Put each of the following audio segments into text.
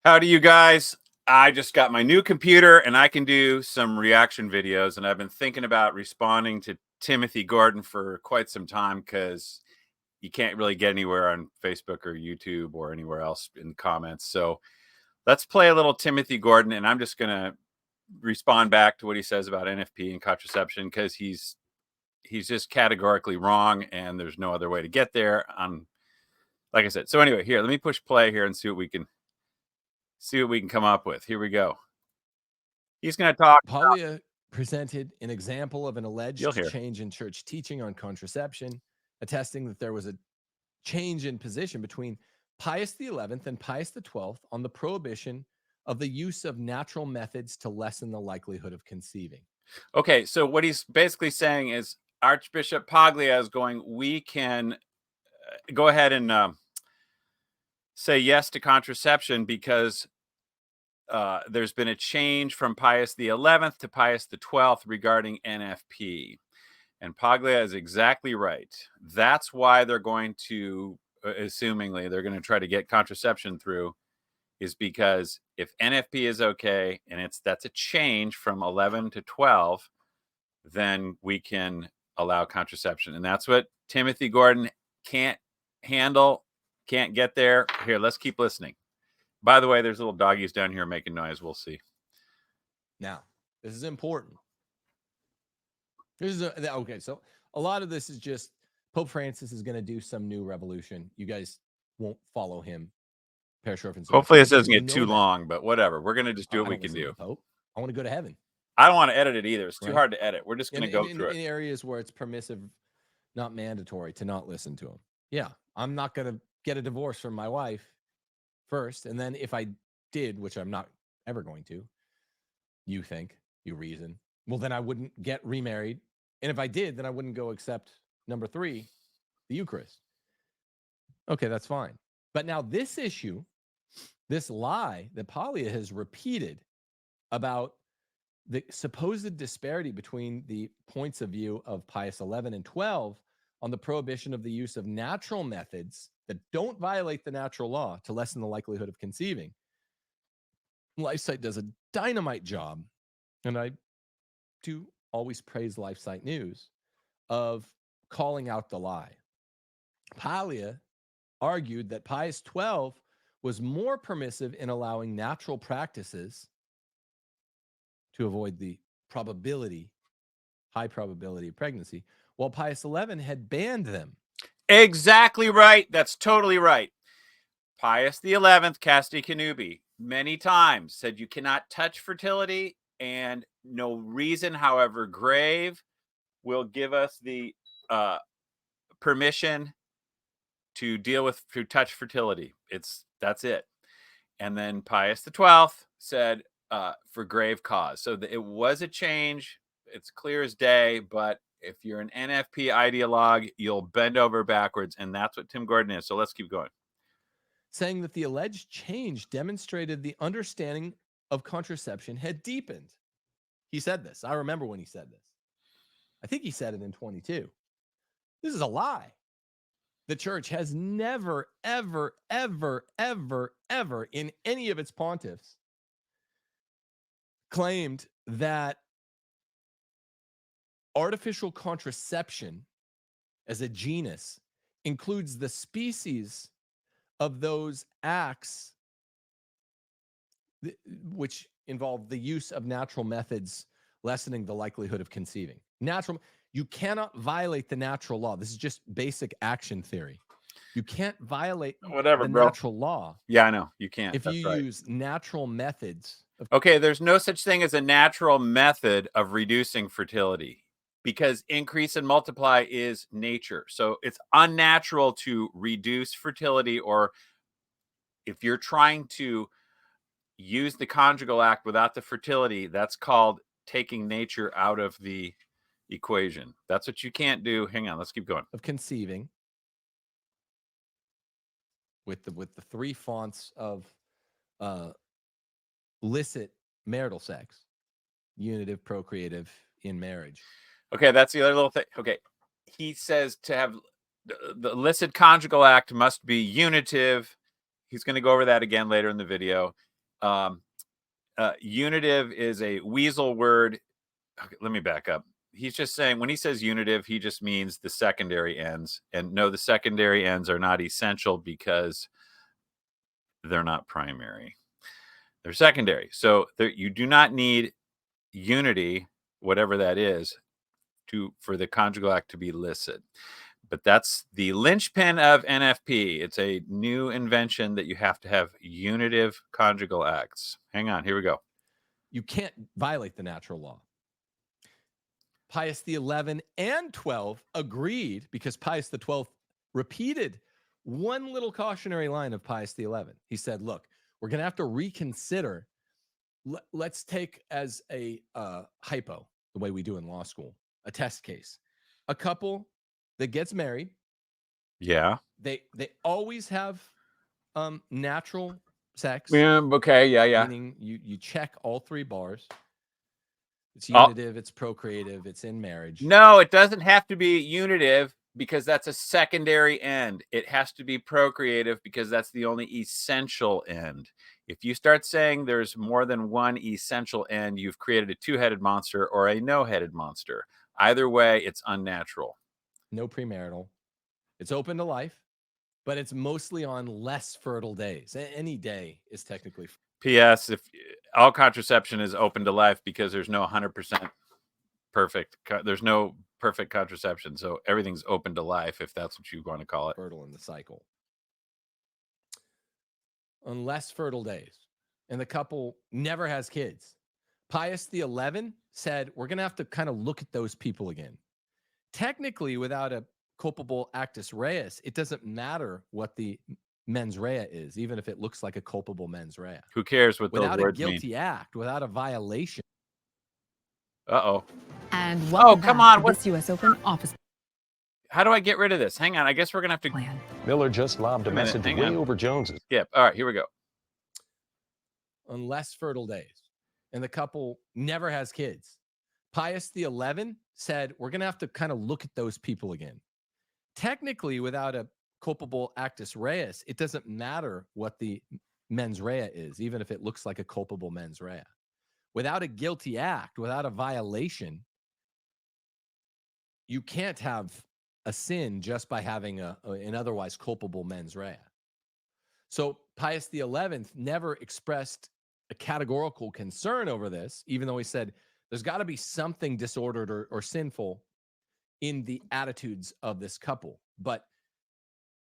Howdy, you guys. I just got my new computer and I can do some reaction videos. And I've been thinking about responding to Timothy Gordon for quite some time because you can't really get anywhere on Facebook or YouTube or anywhere else in the comments. So let's play a little Timothy Gordon, and I'm just going to respond back to what he says about NFP and contraception because he's just categorically wrong, and there's no other way to get there. Like I said. So anyway, here, let me push play here and see what we can come up with. Here we go. He's going to talk. Paulia presented an example of an You'll alleged hear. change in church teaching on contraception, attesting that there was a change in position between Pius XI and Pius XII on the prohibition of the use of natural methods to lessen the likelihood of conceiving. Okay, so what he's basically saying is Archbishop Paglia is going, we can go ahead and say yes to contraception because there's been a change from Pius XI to Pius XII regarding NFP. And Paglia is exactly right. That's why they're going to, assumingly, they're going to try to get contraception through, is because if NFP is okay and that's a change from 11 to 12, then we can allow contraception. And that's what Timothy Gordon can't handle, can't get there. Here, let's keep listening. By the way, there's little doggies down here making noise. We'll see. Now, this is important. Okay, so a lot of this is just Pope Francis is going to do some new revolution. You guys won't follow him. Hopefully this doesn't get too long, but whatever. We're going to just do what we can do. Pope. I want to go to heaven. I don't want to edit it either. It's too hard to edit. We're just going to go through it. In areas where it's permissive, not mandatory, to not listen to him. Yeah, I'm not going to get a divorce from my wife first. And then if I did, which I'm not ever going to, you reason, well, then I wouldn't get remarried. And if I did, then I wouldn't go accept number 3, the Eucharist. Okay, that's fine. But now this issue, this lie that Paulia has repeated about the supposed disparity between the points of view of Pius XI and XII on the prohibition of the use of natural methods that don't violate the natural law to lessen the likelihood of conceiving. LifeSite does a dynamite job, and I do always praise LifeSite News, of calling out the lie. Paulia argued that Pius XII was more permissive in allowing natural practices to avoid the high probability of pregnancy, while Pius XI had banned them. Exactly right. That's totally right. Pius XI, Casti Connubii, many times said you cannot touch fertility, and no reason, however grave, will give us the permission to touch fertility. That's it. And then Pius XII said for grave cause. So it was a change. It's clear as day, but if you're an NFP ideologue, you'll bend over backwards, and that's what Tim Gordon is. So let's keep going. Saying that the alleged change demonstrated the understanding of contraception had deepened. He said this. I remember when he said this. I think he said it in 22. This is a lie. The church has never, ever, ever, ever, ever in any of its pontiffs claimed that artificial contraception as a genus includes the species of those acts which involve the use of natural methods lessening the likelihood of conceiving. You cannot violate the natural law. This is just basic action theory. You can't violate natural law. Yeah, I know. You can't. If you use natural methods. Okay, there's no such thing as a natural method of reducing fertility because increase and multiply is nature. So it's unnatural to reduce fertility, or if you're trying to use the conjugal act without the fertility, that's called taking nature out of the equation. That's what you can't do. Hang on, let's keep going. Of conceiving with the 3 fonts of licit marital sex, unitive, procreative, in marriage. Okay, that's the other little thing. Okay, he says to have the illicit conjugal act must be unitive. He's going to go over that again later in the video. Unitive is a weasel word. Okay, let me back up. He's just saying when he says unitive, he just means the secondary ends. And no, the secondary ends are not essential because they're not primary. They're secondary. So you do not need unity, whatever that is, for the conjugal act to be licit. But that's the linchpin of NFP. It's a new invention that you have to have unitive conjugal acts. Hang on, here we go. You can't violate the natural law. Pius XI and 12 agreed because Pius XII repeated one little cautionary line of Pius XI. He said, look, we're going to have to reconsider. Let's take as a hypo, the way we do in law school, a test case. A couple that gets married. Yeah. They always have natural sex. Yeah, okay, yeah. Meaning you check all three bars. It's unitive, it's procreative, it's in marriage. No, it doesn't have to be unitive because that's a secondary end. It has to be procreative because that's the only essential end. If you start saying there's more than one essential end, you've created a two-headed monster or a no-headed monster. Either way, it's unnatural. No premarital. It's open to life, but it's mostly on less fertile days. Any day is technically. P.S. If all contraception is open to life because there's no 100% perfect. There's no perfect contraception, so everything's open to life if that's what you want to call it. Fertile in the cycle. On less fertile days, and the couple never has kids. Pius XI said, we're going to have to kind of look at those people again. Technically, without a culpable actus reus, it doesn't matter what the mens rea is, even if it looks like a culpable mens rea. Who cares what those words mean? Without a guilty act, without a violation. Uh-oh. And come on. What's U.S. Open office? How do I get rid of this? Hang on. I guess we're going to have to... Plan. Miller just lobbed a message way over Jones's. Yep. All right, here we go. On less fertile days, and the couple never has kids. Pius XI said, we're going to have to kind of look at those people again. Technically, without a culpable actus reus, it doesn't matter what the mens rea is, even if it looks like a culpable mens rea. Without a guilty act, without a violation, you can't have a sin just by having an otherwise culpable mens rea. So Pius XI never expressed a categorical concern over this, even though he said there's got to be something disordered or sinful in the attitudes of this couple. But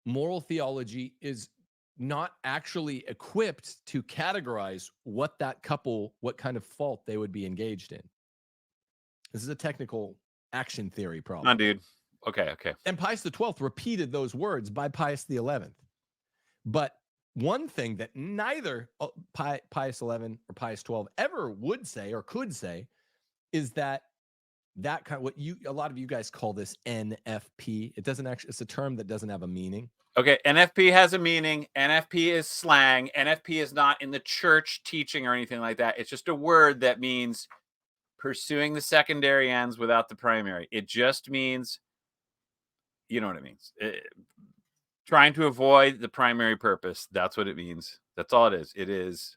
moral theology is not actually equipped to categorize what that couple, what kind of fault they would be engaged in. This is a technical action theory problem. Come on, dude. Okay. And Pius XII repeated those words by Pius XI. But one thing that neither Pius XI or Pius XII ever would say or could say is that kind of what a lot of you guys call this NFP. It doesn't actually, it's a term that doesn't have a meaning. Okay, NFP has a meaning. NFP is slang. NFP is not in the church teaching or anything like that. It's just a word that means pursuing the secondary ends without the primary. It just means, you know what it means. Trying to avoid the primary purpose. That's what it means. That's all it is.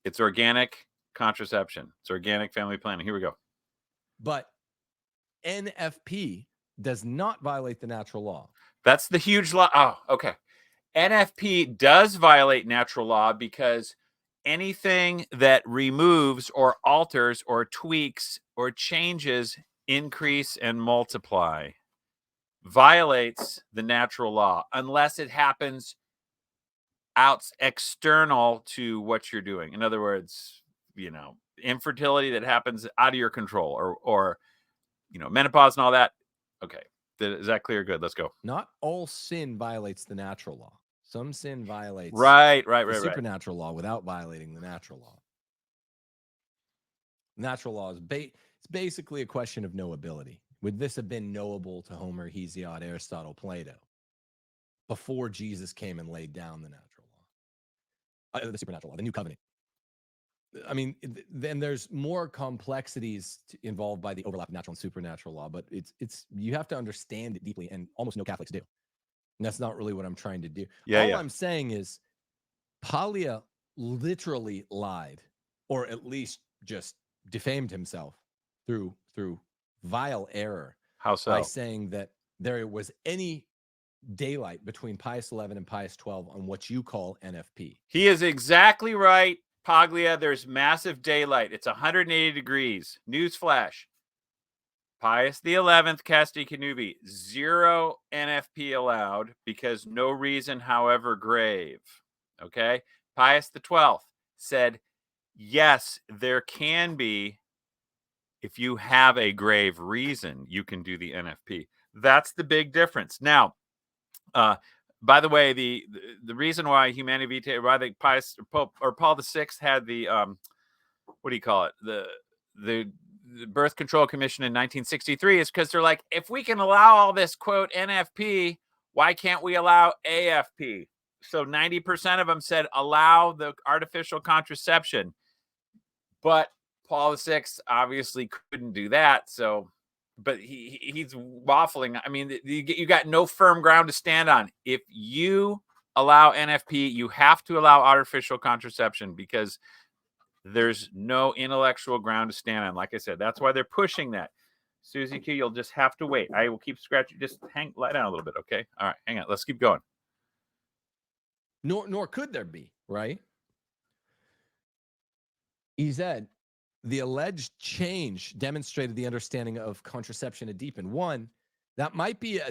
It's organic contraception. It's organic family planning. Here we go. But NFP does not violate the natural law. That's the huge law. Oh, okay. NFP does violate natural law because anything that removes or alters or tweaks or changes, increase and multiply violates the natural law unless it happens external to what you're doing. In other words, infertility that happens out of your control or menopause and all that. Okay. Is that clear? Good. Let's go. Not all sin violates the natural law. Some sin violates the supernatural law without violating the natural law. Natural law is it's basically a question of knowability. Would this have been knowable to Homer, Hesiod, Aristotle, Plato before Jesus came and laid down the natural law, the supernatural law, the new covenant? I mean, then there's more complexities involved by the overlap of natural and supernatural law, but it's you have to understand it deeply, and almost no Catholics do. And that's not really what I'm trying to do. All I'm saying is literally lied, or at least just defamed himself through vile error How by so? saying that there was any daylight between Pius 11 and Pius 12 on what you call NFP. He is exactly right, Paglia. There's massive daylight. It's 180 degrees. Newsflash. Pius the 11th, Casti Canubi, 0 NFP allowed because no reason, however grave. Okay. Pius the 12th said, yes, there can be, if you have a grave reason, you can do the NFP. That's the big difference. Now, by the way, the reason why Humanae Vitae, why the Pius or Paul VI had the what do you call it, the Birth Control Commission in 1963 is because they're like, if we can allow all this quote NFP, why can't we allow AFP? So 90% of them said allow the artificial contraception, but Paul VI obviously couldn't do that. So, but he's waffling. I mean, you got no firm ground to stand on. If you allow NFP, you have to allow artificial contraception because there's no intellectual ground to stand on. Like I said, that's why they're pushing that. Susie Q, you'll just have to wait. I will keep scratching. Just lie down a little bit, okay? All right, hang on. Let's keep going. Nor could there be, right? He said, the alleged change demonstrated the understanding of contraception to deepen. One, that might be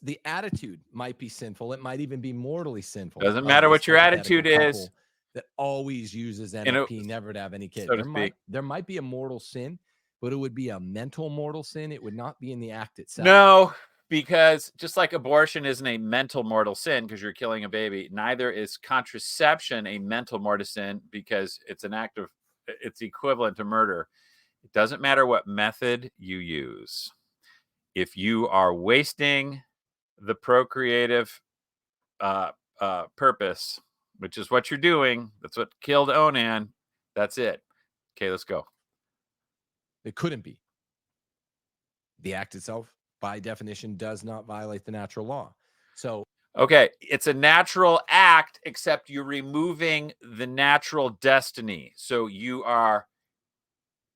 the attitude might be sinful. It might even be mortally sinful. Doesn't matter what your attitude is. That always uses NFP, never to have any kids. So there might be a mortal sin, but it would be a mental mortal sin. It would not be in the act itself. No, because just like abortion isn't a mental mortal sin because you're killing a baby, neither is contraception a mental mortal sin because it's an act of, it's equivalent to murder. It doesn't matter what method you use. If you are wasting the procreative purpose, which is what you're doing, that's what killed Onan, that's it. Okay, let's go. It couldn't be. The act itself, by definition, does not violate the natural law. So, okay, it's a natural act, except you're removing the natural destiny. So you are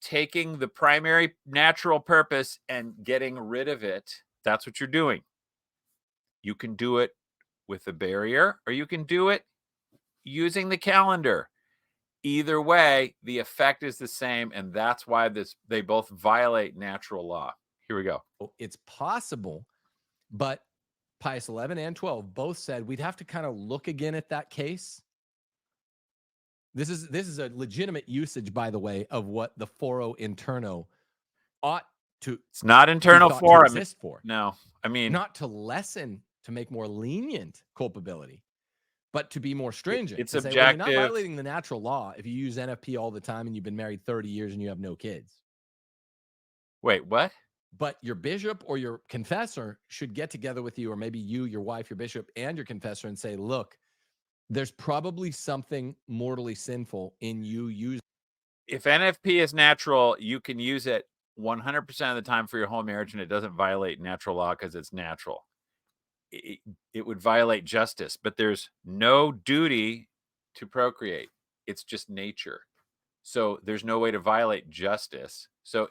taking the primary natural purpose and getting rid of it. That's what you're doing. You can do it with a barrier, or you can do it using the calendar. Either way, the effect is the same, and that's why they both violate natural law. Here we go. It's possible, but Pius 11 and 12 both said we'd have to kind of look again at that case. This is a legitimate usage, by the way, of what the foro interno ought to. It's not internal for. No, I mean, not to lessen, to make more lenient culpability, but to be more stringent. It's objective. Well, you're not violating the natural law if you use NFP all the time and you've been married 30 years and you have no kids. Wait, what? But your bishop or your confessor should get together with you, or maybe you, your wife, your bishop, and your confessor, and say, look, there's probably something mortally sinful in you using. If NFP is natural, you can use it 100% of the time for your whole marriage, and it doesn't violate natural law because it's natural. It would violate justice, but there's no duty to procreate. It's just nature. So there's no way to violate justice. So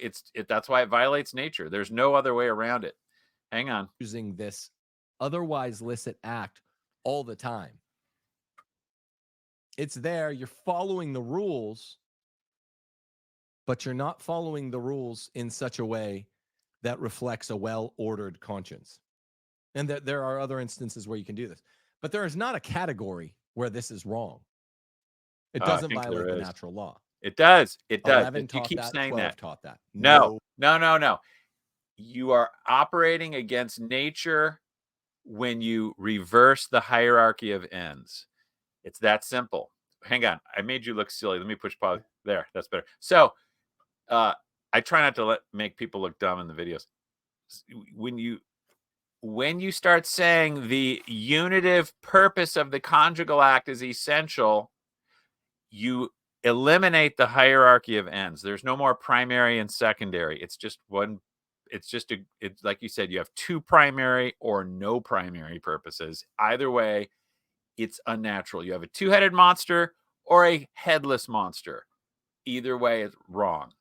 that's why it violates nature. There's no other way around it. Hang on. Using this otherwise licit act all the time. It's there. You're following the rules, but you're not following the rules in such a way that reflects a well-ordered conscience. And there are other instances where you can do this. But there is not a category where this is wrong. It doesn't violate the natural law. It does. It does. You keep saying that. Taught that. No. You are operating against nature when you reverse the hierarchy of ends. It's that simple. Hang on. I made you look silly. Let me push pause. There. That's better. So I try not to make people look dumb in the videos. When you start saying the unitive purpose of the conjugal act is essential, you eliminate the hierarchy of ends. There's no more primary and secondary. It's just one. It's like you said, you have two primary or no primary purposes. Either way, it's unnatural. You have a two-headed monster or a headless monster. Either way is wrong.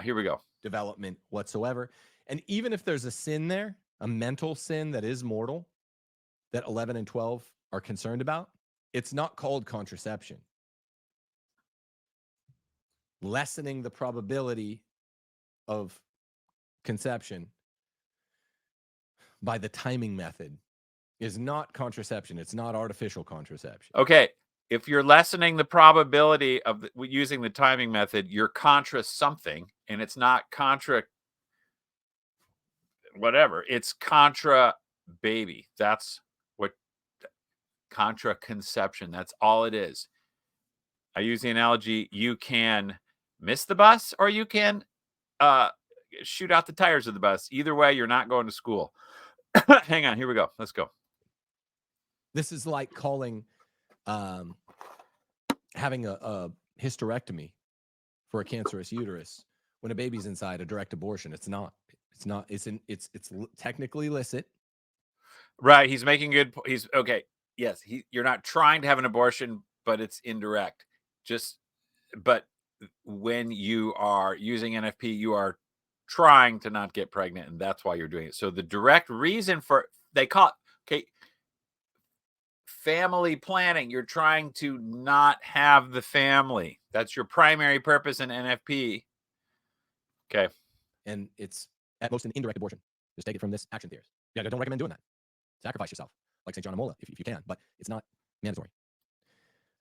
Here we go. Development whatsoever. And even if there's a sin there, a mental sin that is mortal, that 11 and 12 are concerned about, it's not called contraception. Lessening the probability of conception by the timing method is not contraception. It's not artificial contraception. Okay. If you're lessening the probability of using the timing method, you're contra something, and it's not contra whatever. It's contra baby. That's what contra conception. That's all it is. I use the analogy: you can miss the bus, or you can shoot out the tires of the bus. Either way, you're not going to school. Hang on. Here we go. Let's go. This is like calling having a hysterectomy for a cancerous uterus when a baby's inside a direct abortion. It's not. It's not. It's technically illicit. Right. He's making good. He's okay. Yes. You're not trying to have an abortion, but it's indirect. But when you are using NFP, you are trying to not get pregnant, and that's why you're doing it. So the direct reason for, they call it, family planning. You're trying to not have the family. That's your primary purpose in NFP. Okay. And it's at most an indirect abortion. Just take it from this action theorist. Yeah, I don't recommend doing that. Sacrifice yourself, like St. John Amola, if you can, but it's not mandatory.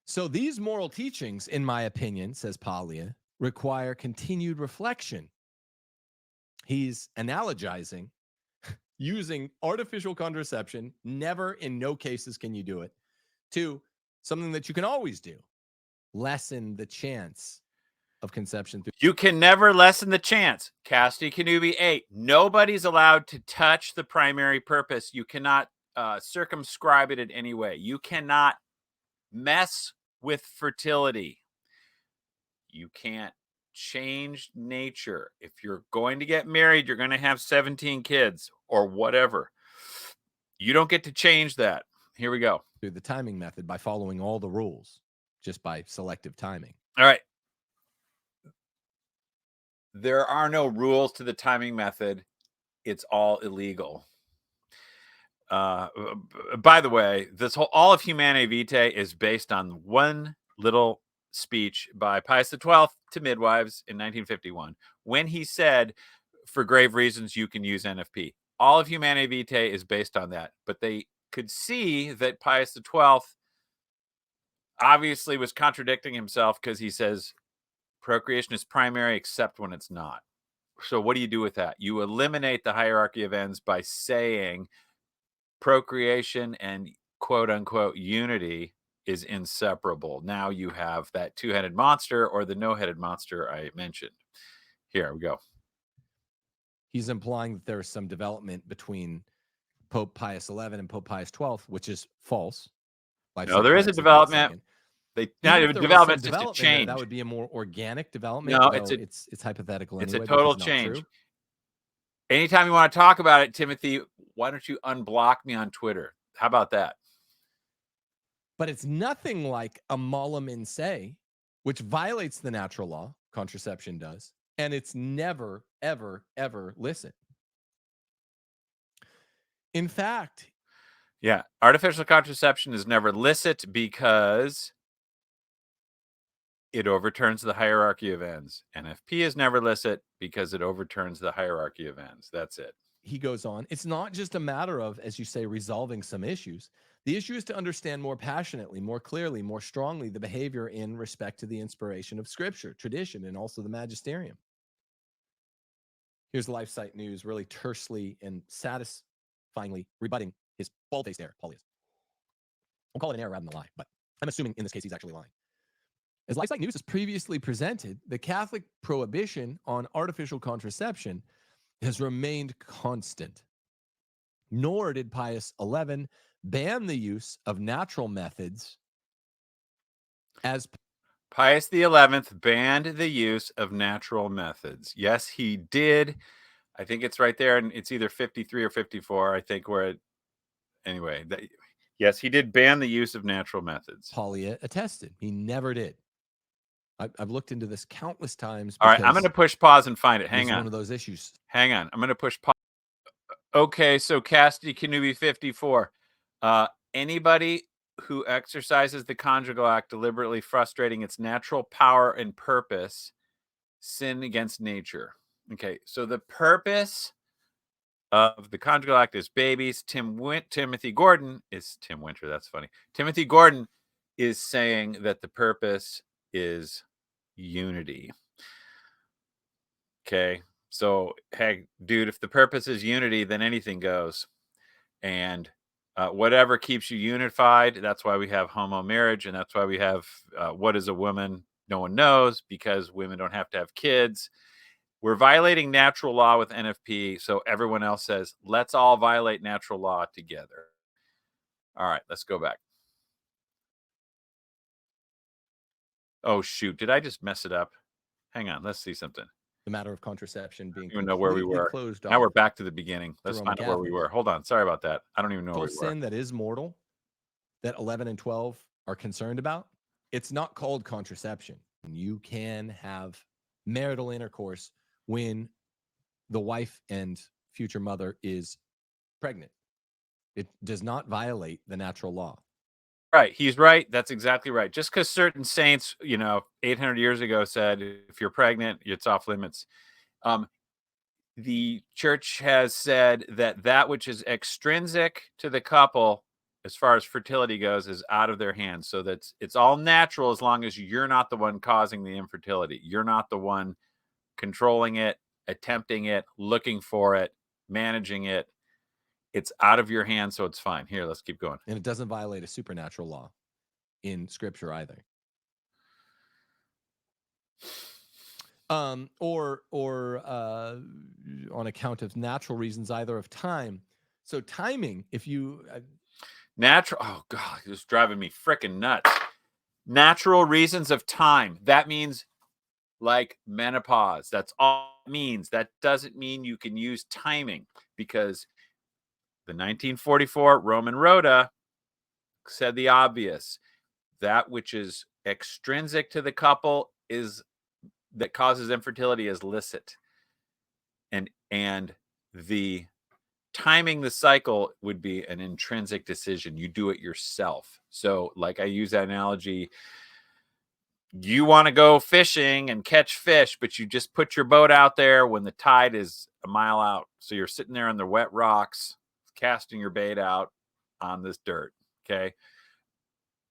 So these moral teachings, in my opinion, says Paglia, require continued reflection. He's analogizing using artificial contraception, never, in no cases can you do it, to something that you can always do, lessen the chance of conception. You can never lessen the chance. Casti Canubi 8. Nobody's allowed to touch the primary purpose. You cannot circumscribe it in any way. You cannot mess with fertility. You can't change nature. If you're going to get married, you're going to have 17 kids or whatever. You don't get to change that. Here we go. Through the timing method by following all the rules, just by selective timing. All right. There are no rules to the timing method. It's all illegal. By the way, this whole all of Humanae Vitae is based on one little speech by Pius XII to midwives in 1951, when he said, for grave reasons, you can use NFP. All of Humanae Vitae is based on that. But they could see that Pius XII obviously was contradicting himself, because he says procreation is primary except when it's not. So what do you do with that? You eliminate the hierarchy of ends by saying procreation and quote unquote unity is inseparable. Now you have that two-headed monster, or the no-headed monster I mentioned. Here we go. He's implying that there is some development between Pope Pius XI and Pope Pius XII, which is false. No, there is a development. Development is just a change. That would be a more organic development. No, it's hypothetical. It's anyway, a total change. Anytime you want to talk about it, Timothy, why don't you unblock me on Twitter? How about that? But it's nothing like a malum in se, which violates the natural law. Contraception does. And it's never, ever, ever licit. In fact, yeah, artificial contraception is never licit because it overturns the hierarchy of ends. NFP is never licit because it overturns the hierarchy of ends. That's it. He goes on. It's not just a matter of, as you say, resolving some issues. The issue is to understand more passionately, more clearly, more strongly the behavior in respect to the inspiration of Scripture, tradition, and also the magisterium. Here's Life Site News really tersely and satisfyingly rebutting his bald-faced error, Paulius. We'll call it an error rather than a lie, but I'm assuming in this case he's actually lying. As Life Site News has previously presented, the Catholic prohibition on artificial contraception has remained constant. Nor did Pius XI ban the use of natural methods, as Pius XI banned the use of natural methods. Yes, he did. I think it's right there, and it's either 53 or 54. I think anyway, Yes, he did ban the use of natural methods. Paulia attested. He never did. I've looked into this countless times. All right, I'm going to push pause and find it. Hang on. One of those issues. Hang on. I'm going to push pause. Okay, so Cassidy Kanubi 54. Anybody who exercises the conjugal act deliberately frustrating its natural power and purpose sin against nature. Okay, so the purpose of the conjugal act is babies. Timothy Gordon is Tim Winter. That's funny. Timothy Gordon is saying that the purpose is unity. Okay, so hey, dude, if the purpose is unity, then anything goes. And whatever keeps you unified, that's why we have homo marriage, and that's why we have what is a woman? No one knows, because women don't have to have kids. We're violating natural law with NFP, so everyone else says, let's all violate natural law together. All right, let's go back. Oh, shoot. Did I just mess it up? Hang on. Let's see something. The matter of contraception being I don't even know where we were. Closed now off. We're back to the beginning. Let's Roman find out where we Catholics. were. Hold on. Sorry about that. I don't even know where we were. Sin that is mortal, that 11 and 12 are concerned about, it's not called contraception. You can have marital intercourse when the wife and future mother is pregnant. It does not violate the natural law. Right. He's right. That's exactly right. Just because certain saints, 800 years ago said, if you're pregnant, it's off limits. The church has said that which is extrinsic to the couple, as far as fertility goes, is out of their hands. So it's all natural as long as you're not the one causing the infertility. You're not the one controlling it, attempting it, looking for it, managing it. It's out of your hands, so it's fine. Here, let's keep going. And it doesn't violate a supernatural law in Scripture either. Or on account of natural reasons, either of time. So timing, if you natural, oh God, it's driving me freaking nuts. Natural reasons of time. That means like menopause. That's all it means. That doesn't mean you can use timing, because the 1944 Roman Rota said the obvious. That which is extrinsic to the couple that causes infertility is licit. And the timing the cycle would be an intrinsic decision. You do it yourself. So like I use that analogy, you want to go fishing and catch fish, but you just put your boat out there when the tide is a mile out. So you're sitting there on the wet rocks, casting your bait out on this dirt. Okay.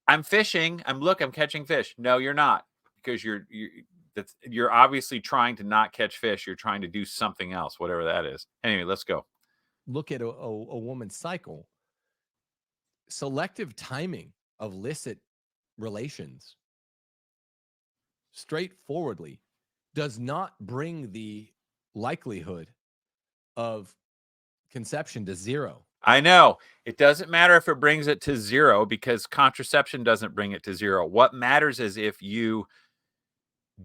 I'm fishing. I'm catching fish. No, you're not, because you're obviously trying to not catch fish. You're trying to do something else, whatever that is. Anyway, let's go. Look at a woman's cycle. Selective timing of licit relations straightforwardly does not bring the likelihood of conception to zero. I know. It doesn't matter if it brings it to zero, because contraception doesn't bring it to zero. What matters is if you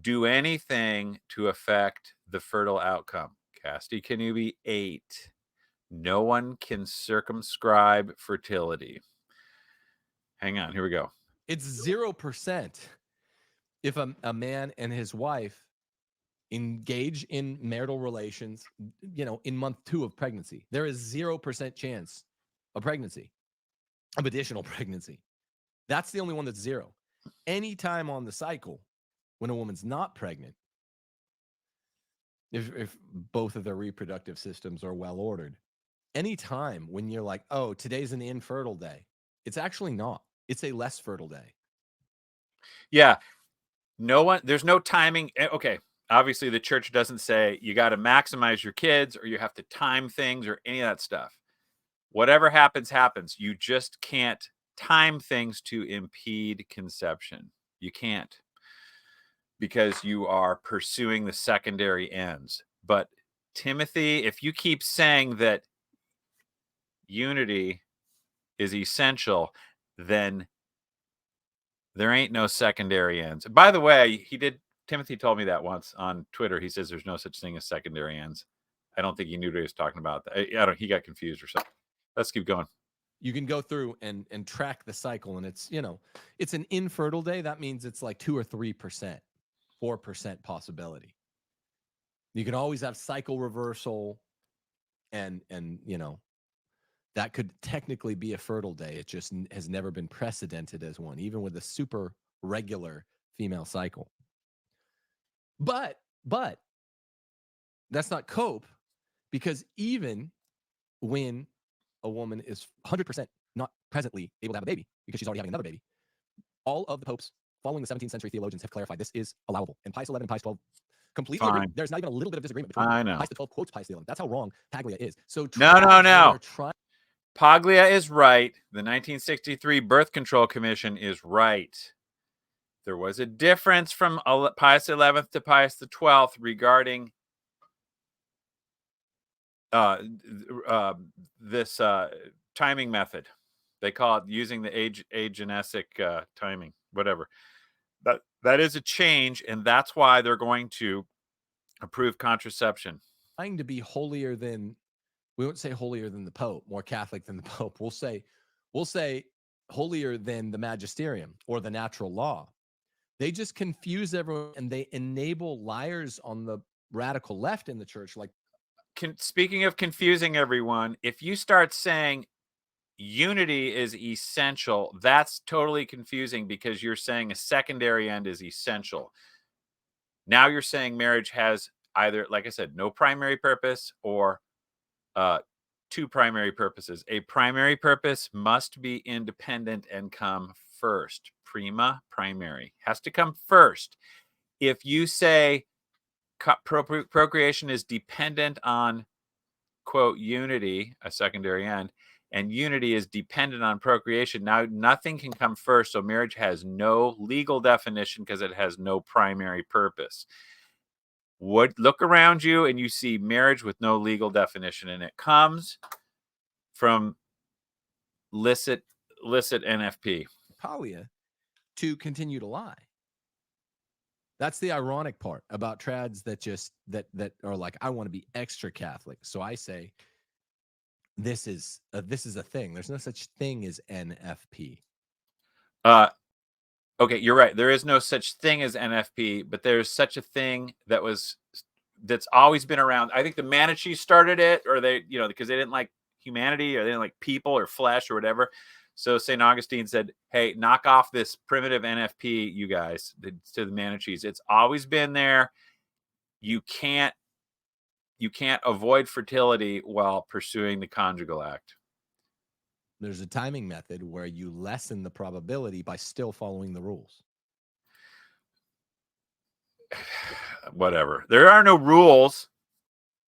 do anything to affect the fertile outcome. Casti Kanubi 8. No one can circumscribe fertility. Hang on. Here we go. It's 0% if a man and his wife engage in marital relations, in month 2 of pregnancy. There is 0% chance of pregnancy, of additional pregnancy. That's the only one that's zero. Anytime on the cycle when a woman's not pregnant, if both of their reproductive systems are well ordered, anytime when you're like, oh, today's an infertile day, it's actually not. It's a less fertile day. Yeah. There's no timing. Okay. Obviously, the church doesn't say you got to maximize your kids or you have to time things or any of that stuff. Whatever happens, happens. You just can't time things to impede conception. You can't, because you are pursuing the secondary ends. But Timothy, if you keep saying that unity is essential, then there ain't no secondary ends. By the way, Timothy told me that once on Twitter. He says there's no such thing as secondary ends. I don't think he knew what he was talking about. He got confused or something. Let's keep going. You can go through and track the cycle, and it's, it's an infertile day. That means it's like 2 or 3%, 4% possibility. You can always have cycle reversal, and that could technically be a fertile day. It just has never been precedented as one, even with a super regular female cycle. But that's not cope, because even when a woman is 100% not presently able to have a baby because she's already having another baby, all of the popes following the 17th century theologians have clarified this is allowable. And Pius XI and Pius XII completely agree. There's not even a little bit of disagreement between them. I know. Pius XII quotes Pius XI. That's how wrong Paglia is. So no. Paglia is right. The 1963 Birth Control Commission is right. There was a difference from Pius XI to Pius XII regarding this timing method. They call it using the agenesic timing, whatever. That is a change, and that's why they're going to approve contraception. Trying to be holier than, we won't say holier than the Pope, more Catholic than the Pope. We'll say holier than the magisterium or the natural law. They just confuse everyone, and they enable liars on the radical left in the church. Like, speaking of confusing everyone, if you start saying unity is essential, that's totally confusing, because you're saying a secondary end is essential. Now you're saying marriage has either, like I said, no primary purpose or two primary purposes. A primary purpose must be independent and come first. Prima primary has to come first. If you say procreation is dependent on, quote, unity, a secondary end, and unity is dependent on procreation, now nothing can come first. So marriage has no legal definition because it has no primary purpose. Look around you and you see marriage with no legal definition, and it comes from licit NFP. Paglia to continue to lie. That's the ironic part about trads that just that are like, I want to be extra Catholic. So I say, this is a thing. There's no such thing as NFP. Okay, you're right. There is no such thing as NFP, but there's such a thing that's always been around. I think the Manichees started it, or they, because they didn't like humanity, or they didn't like people or flesh or whatever. So St. Augustine said, hey, knock off this primitive NFP, you guys, to the Manichees. It's always been there. You can't avoid fertility while pursuing the conjugal act. There's a timing method where you lessen the probability by still following the rules. Whatever. There are no rules,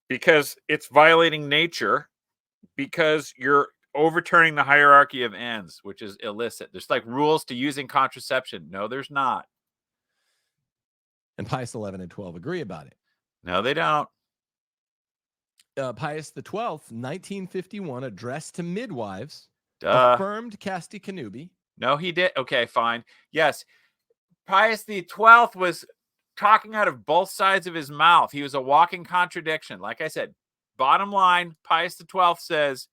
because it's violating nature, because you're overturning the hierarchy of ends, which is illicit. There's like rules to using contraception. No, there's not. And Pius XI and 12 agree about it. No, they don't. Pius XII, 1951, address to midwives, affirmed casti connubii. No, he did. Okay, fine. Yes. Pius XII was talking out of both sides of his mouth. He was a walking contradiction. Like I said, bottom line, Pius XII says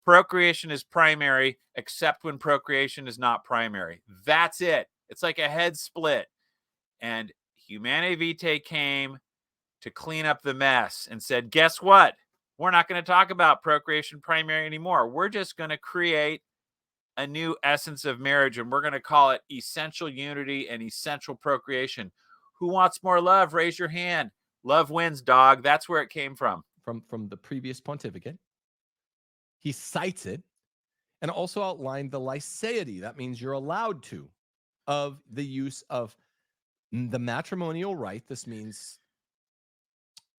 procreation is primary, except when procreation is not primary. That's it. It's like a head split. And Humanae Vitae came to clean up the mess and said, guess what? We're not going to talk about procreation primary anymore. We're just going to create a new essence of marriage, and we're going to call it essential unity and essential procreation. Who wants more love? Raise your hand. Love wins, dog. That's where it came from. From the previous pontificate. He cites it and also outlined the lyceity. That means you're allowed to, of the use of the matrimonial rite. This means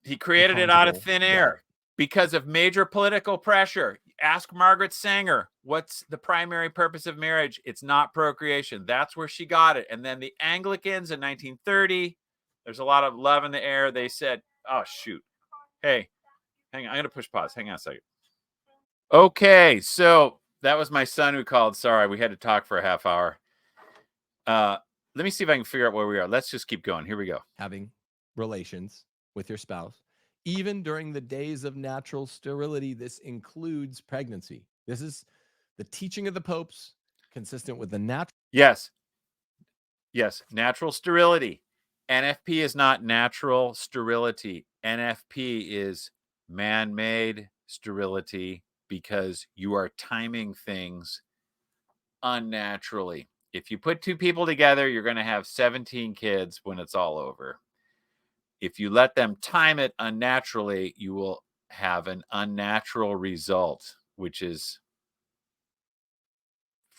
he created it out of thin air because of major political pressure. Ask Margaret Sanger, what's the primary purpose of marriage? It's not procreation. That's where she got it. And then the Anglicans in 1930, there's a lot of love in the air. They said, oh, shoot. Hey, hang on. I'm going to push pause. Hang on a second. Okay, so that was my son who called. Sorry, we had to talk for a half hour. Let me see if I can figure out where we are. Let's just keep going. Here we go. Having relations with your spouse, even during the days of natural sterility. This includes pregnancy. This is the teaching of the popes, consistent with the natural. Yes. Natural sterility. NFP is not natural sterility. NFP is man-made sterility because you are timing things unnaturally. If you put two people together, you're going to have 17 kids when it's all over. If you let them time it unnaturally, you will have an unnatural result, which is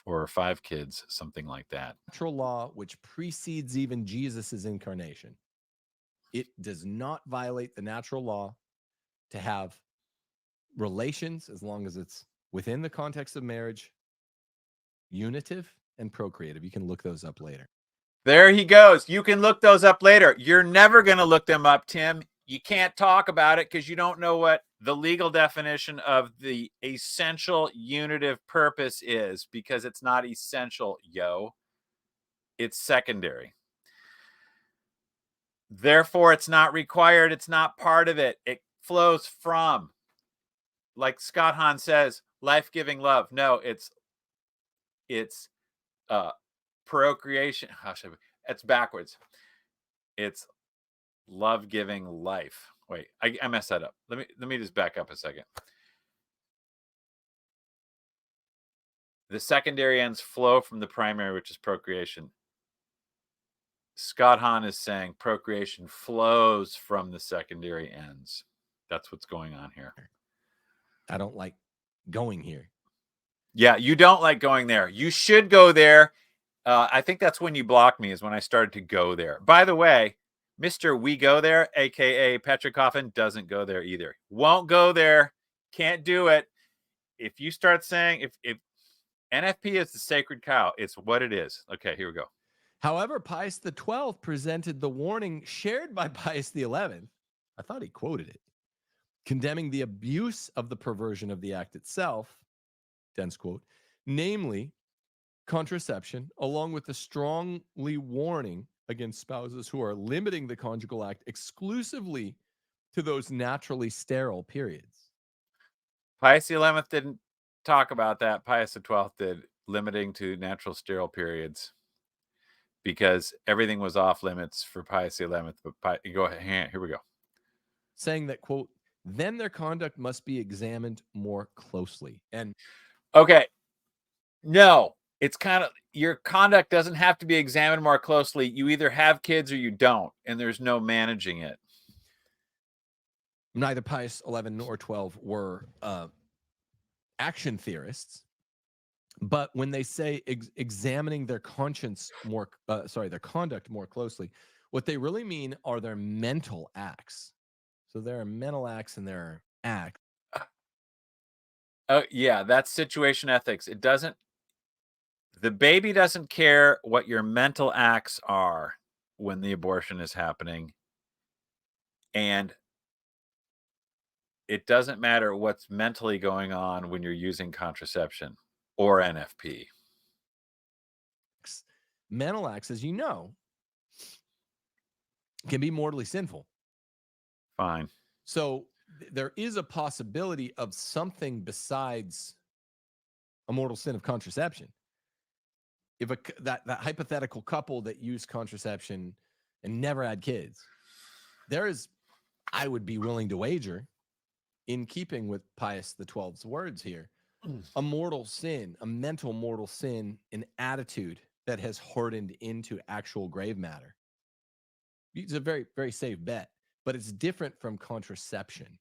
4 or 5 kids, something like that. Natural law, which precedes even Jesus's incarnation. It does not violate the natural law to have relations as long as it's within the context of marriage, unitive and procreative. You can look those up later. There he goes. You can look those up later. You're never going to look them up, Tim. You can't talk about it because you don't know what the legal definition of the essential unitive purpose is, because it's not essential, yo. It's secondary. Therefore, it's not required. It's not part of it. It flows from, like Scott Hahn says, life-giving love. No, it's procreation. It's backwards. It's love-giving life. Wait, I messed that up. Let me just back up a second. The secondary ends flow from the primary, which is procreation. Scott Hahn is saying procreation flows from the secondary ends. That's what's going on here. I don't like going here. Yeah, you don't like going there. You should go there. I think that's when you blocked me, is when I started to go there. By the way, Mr. We Go There, a.k.a. Petra Coffin, doesn't go there either. Won't go there. Can't do it. If you start saying, if NFP is the sacred cow, it's what it is. Okay, here we go. However, Pius XII presented the warning shared by Pius XI. I thought he quoted it, condemning the abuse of the perversion of the act itself, dense quote, namely contraception, along with the strongly warning against spouses who are limiting the conjugal act exclusively to those naturally sterile periods. Pius XI didn't talk about that. Pius XII did, limiting to natural sterile periods, because everything was off limits for Pius XI. But go ahead, here we go. Saying that, quote, then their conduct must be examined more closely. And okay, no, it's kind of, your conduct doesn't have to be examined more closely. You either have kids or you don't, and there's no managing it. Neither Pius XI nor XII were action theorists, but when they say examining their conscience more, their conduct more closely, what they really mean are their mental acts. So there are mental acts and there are acts. Oh yeah, that's situation ethics. It doesn't. The baby doesn't care what your mental acts are when the abortion is happening. And it doesn't matter what's mentally going on when you're using contraception or NFP. Mental acts, as you know, can be mortally sinful. Fine. So there is a possibility of something besides a mortal sin of contraception. If that hypothetical couple that used contraception and never had kids, there is, I would be willing to wager, in keeping with Pius XII's words here, a mortal sin, a mental mortal sin, an attitude that has hardened into actual grave matter. It's a very, very safe bet, but it's different from contraception.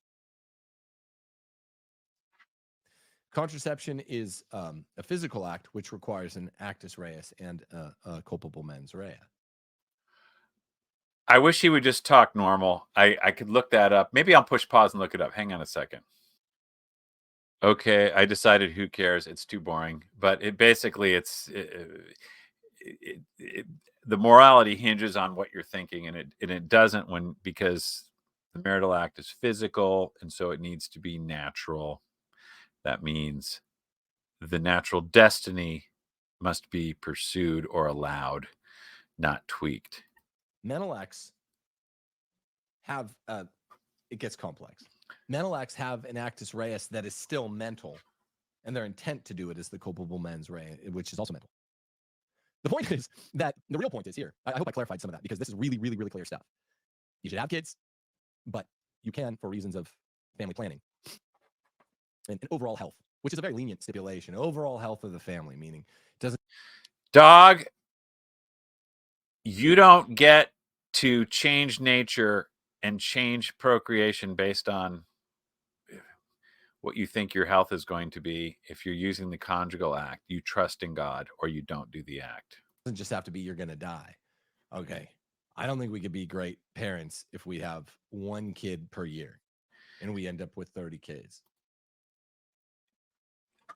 Contraception is a physical act which requires an actus reus and a culpable mens rea. I wish he would just talk normal. I could look that up. Maybe I'll push pause and look it up. Hang on a second. Okay, I decided who cares. It's too boring. But it basically, the morality hinges on what you're thinking, and it doesn't because the marital act is physical, and so it needs to be natural. That means the natural destiny must be pursued or allowed, not tweaked. Mental acts have, it gets complex. Mental acts have an actus reus that is still mental, and their intent to do it is the culpable mens rea, which is also mental. The point is that the real point is here. I hope I clarified some of that because this is really, really, really clear stuff. You should have kids, but you can for reasons of family planning and overall health, which is a very lenient stipulation. Overall health of the family, meaning it doesn't. Dog, you don't get to change nature and change procreation based on what you think your health is going to be if you're using the conjugal act. You trust in God or you don't do the act. Doesn't just have to be you're going to die. Okay. I don't think we could be great parents if we have one kid per year and we end up with 30 kids.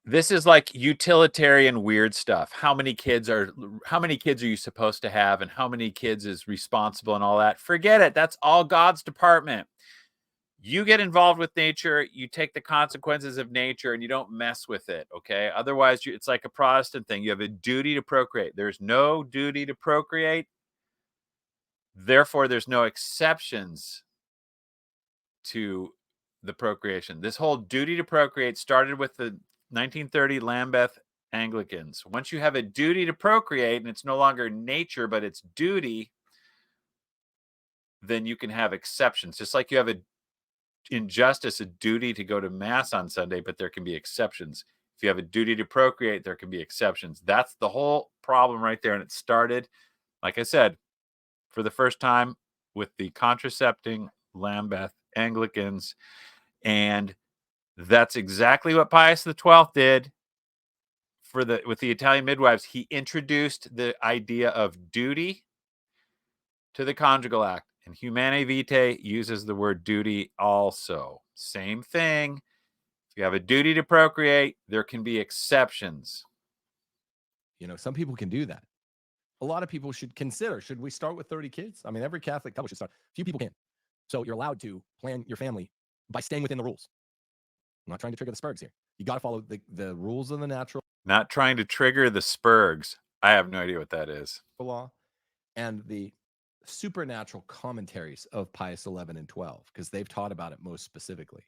This is like utilitarian weird stuff. How many kids are you supposed to have and how many kids is responsible and all that? Forget it. That's all God's department. You get involved with nature, you take the consequences of nature and you don't mess with it, okay? Otherwise, it's like a Protestant thing. You have a duty to procreate. There's no duty to procreate. Therefore, there's no exceptions to the procreation. This whole duty to procreate started with the 1930 Lambeth Anglicans. Once you have a duty to procreate and it's no longer nature, but it's duty, then you can have exceptions. Just like you have in justice a duty to go to mass on Sunday, but there can be exceptions. If you have a duty to procreate, there can be exceptions. That's the whole problem right there. And it started, like I said, for the first time with the contracepting Lambeth Anglicans. And that's exactly what Pius XII did with the Italian midwives. He introduced the idea of duty to the conjugal act. And Humanae Vitae uses the word duty also. Same thing. If you have a duty to procreate, there can be exceptions. You know, some people can do that. A lot of people should consider, should we start with 30 kids? I mean, every Catholic couple should start. Few people can. So you're allowed to plan your family by staying within the rules. I'm not trying to trigger the spurgs here. You got to follow the rules of the natural Not trying to trigger the spurgs. I have no idea what that is. law and the supernatural commentaries of Pius 11 and 12, because they've taught about it most specifically.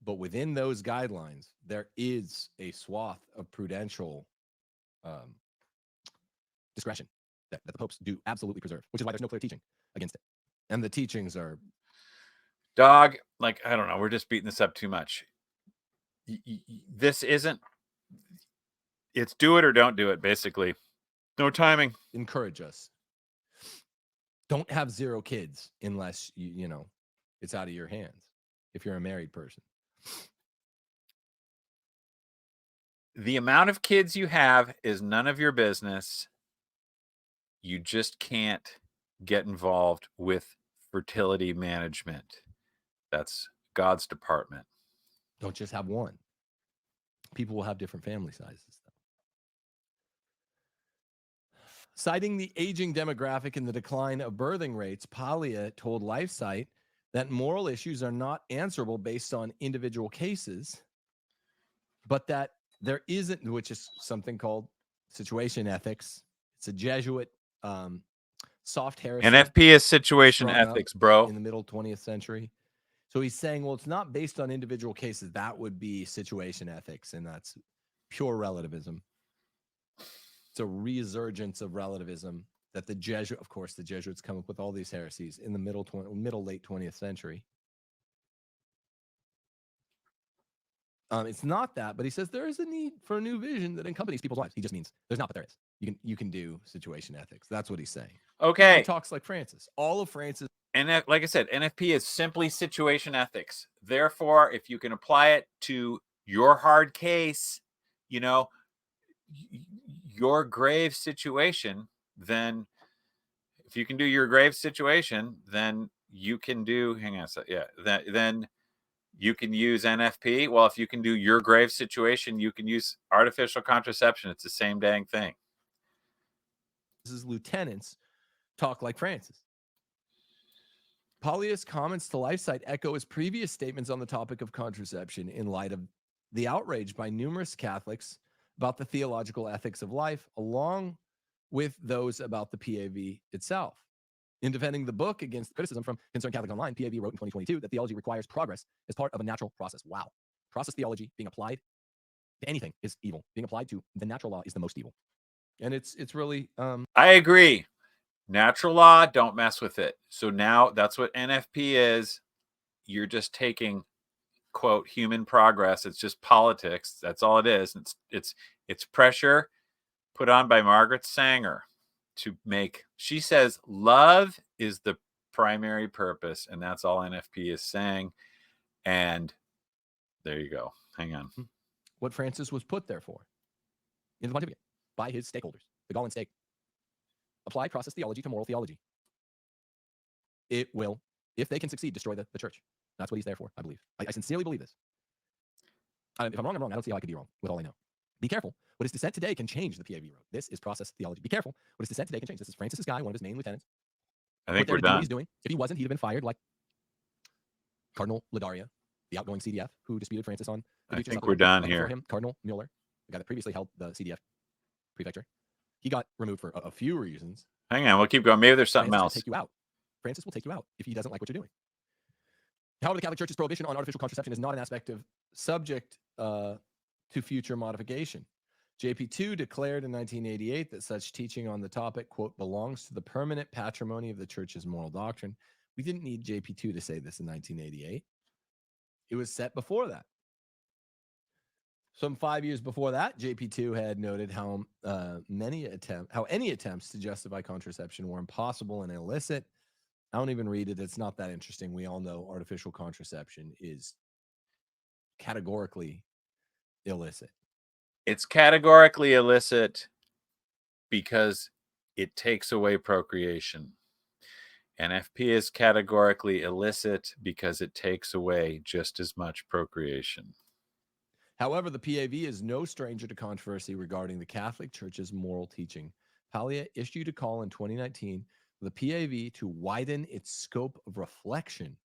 But within those guidelines, there is a swath of prudential discretion that the popes do absolutely preserve, which is why there's no clear teaching against it. And the teachings are... Dog, like, I don't know. We're just beating this up too much. This isn't... It's do it or don't do it, basically. No timing. Encourage us. Don't have 0 kids unless, you know, it's out of your hands if you're a married person. The amount of kids you have is none of your business. You just can't get involved with fertility management. That's God's department. Don't just have one. People will have different family sizes. Citing the aging demographic and the decline of birthing rates, Palia told LifeSite that moral issues are not answerable based on individual cases, but that there isn't, which is something called situation ethics. It's a Jesuit soft heresy. NFP is situation ethics, bro. In the middle 20th century. So he's saying, well, it's not based on individual cases. That would be situation ethics, and that's pure relativism. It's a resurgence of relativism that the Jesuits come up with all these heresies in the late 20th century. It's not that, but he says there is a need for a new vision that accompanies people's lives. He just means there's not, but there is. You can do situation ethics. That's what he's saying. Okay. He talks like Francis. All of Francis. And like I said, NFP is simply situation ethics. Therefore, if you can apply it to your hard case, you know, your grave situation, then if you can do your grave situation, then you can do, hang on a second. Yeah. Then you can use NFP. Well, if you can do your grave situation, you can use artificial contraception. It's the same dang thing. His lieutenants talk like Francis. Paulius' comments to LifeSite echo his previous statements on the topic of contraception in light of the outrage by numerous Catholics about the theological ethics of life, along with those about the PAV itself. In defending the book against criticism from Concerned Catholic Online, PAV wrote in 2022 that theology requires progress as part of a natural process. Wow. Process theology being applied to anything is evil. Being applied to the natural law is the most evil. And it's really I agree. Natural law, don't mess with it. So now that's what NFP is. You're just taking, quote, human progress. It's just politics. That's all it is. It's pressure put on by Margaret Sanger to make. She says love is the primary purpose, and that's all NFP is saying. And there you go. Hang on. what Francis was put there for in the pontificate by his stakeholders, the gall and stake. Apply process theology to moral theology. It will, if they can succeed, destroy the church. That's what he's there for, I believe. I sincerely believe this. If I'm wrong, I'm wrong. I don't see how I could be wrong with all I know. Be careful. What is dissent today can change, the PAV wrote. This is process theology. Be careful. What is dissent today can change. This is Francis's guy, one of his main lieutenants. I think we're Do done. what he's doing. If he wasn't, he'd have been fired like Cardinal Ladaria, the outgoing CDF, who disputed Francis on. I think we're done before here. him, Cardinal Mueller, the guy that previously held the CDF prefecture. He got removed for a few reasons. Hang on. We'll keep going. Maybe there's something Francis else. will take you out. Francis will take you out if he doesn't like what you're doing. However, the Catholic Church's prohibition on artificial contraception is not an aspect of subject to future modification. JP2 declared in 1988 that such teaching on the topic, quote, belongs to the permanent patrimony of the Church's moral doctrine. We didn't need JP2 to say this in 1988. It was set before that. Some 5 years before that, JP2 had noted how any attempts to justify contraception were impossible and illicit. I don't even read it. It's not that interesting. We all know artificial contraception is categorically illicit. It's categorically illicit because it takes away procreation. NFP is categorically illicit because it takes away just as much procreation. However, the PAV is no stranger to controversy regarding the Catholic Church's moral teaching. Palia issued a call in 2019 for the PAV to widen its scope of reflection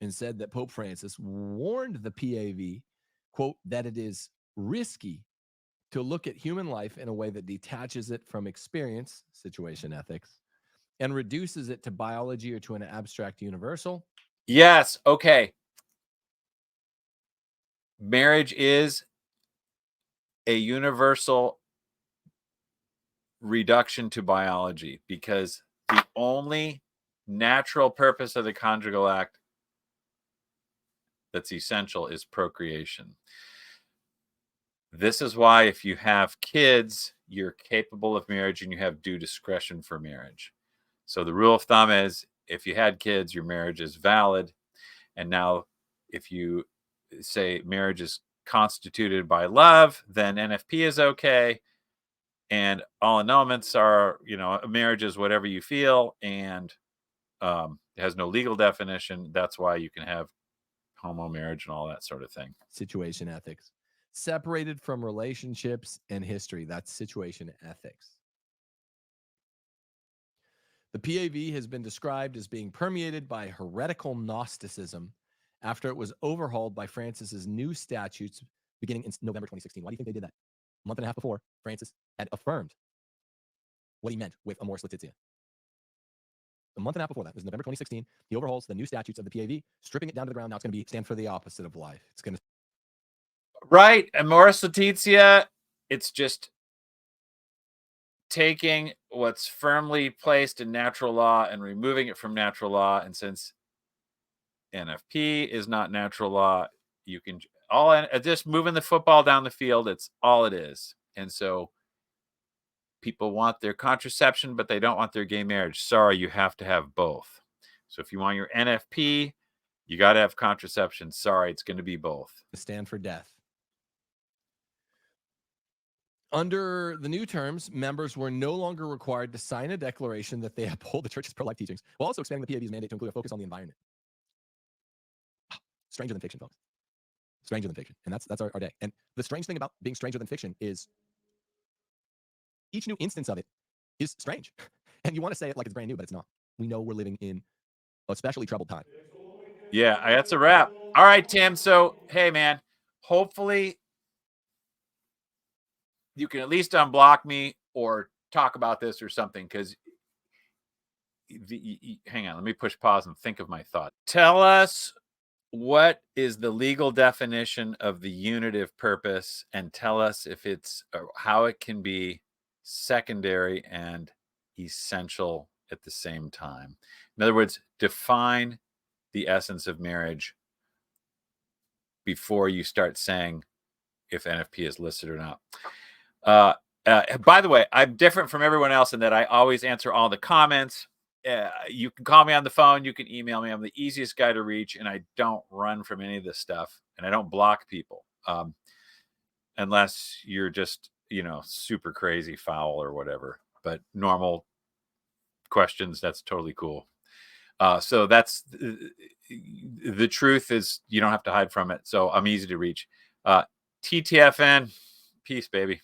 and said that Pope Francis warned the PAV, quote, that it is risky to look at human life in a way that detaches it from experience, situation ethics, and reduces it to biology or to an abstract universal. Yes. Okay. Marriage is a universal reduction to biology because the only natural purpose of the conjugal act that's essential is procreation. This is why if you have kids, you're capable of marriage and you have due discretion for marriage. So the rule of thumb is if you had kids, your marriage is valid. And now if you say marriage is constituted by love, then NFP is okay. And all annulments are, marriage is whatever you feel, and it has no legal definition. That's why you can have homo marriage and all that sort of thing. Situation ethics. Separated from relationships and history. That's situation ethics. The PAV has been described as being permeated by heretical Gnosticism after it was overhauled by Francis's new statutes beginning in November 2016. Why do you think they did that? A month and a half before, Francis had affirmed what he meant with Amoris Laetitia. A month and a half before that, it was November 2016. He overhauls the new statutes of the PAV, stripping it down to the ground. Now it's going to stand for the opposite of life. It's going to. Right. Amoris Laetitia, it's just taking what's firmly placed in natural law and removing it from natural law. And since NFP is not natural law, you can just moving the football down the field. It's all it is. And so people want their contraception, but they don't want their gay marriage. Sorry, you have to have both. So if you want your NFP, you got to have contraception. Sorry, it's going to be both. Stand for death. Under the new terms, members were no longer required to sign a declaration that they uphold the Church's pro-life teachings, while also expanding the PAV's mandate to include a focus on the environment. Stranger than fiction, folks. Stranger than fiction. And that's our day. And the strange thing about being stranger than fiction is each new instance of it is strange. And you want to say it like it's brand new, but it's not. We know we're living in a especially troubled time. Yeah, that's a wrap. All right, Tim. So, hey, man, hopefully you can at least unblock me or talk about this or something, because hang on, let me push pause and think of my thought. Tell us what is the legal definition of the unitive purpose, and tell us if it's how it can be secondary and essential at the same time. In other words, define the essence of marriage before you start saying if NFP is listed or not. By the way, I'm different from everyone else in that I always answer all the comments. You can call me on the phone. You can email me. I'm the easiest guy to reach, and I don't run from any of this stuff, and I don't block people unless you're just, super crazy foul or whatever. But normal questions, that's totally cool. So that's the truth is you don't have to hide from it. So I'm easy to reach. TTFN, peace, baby.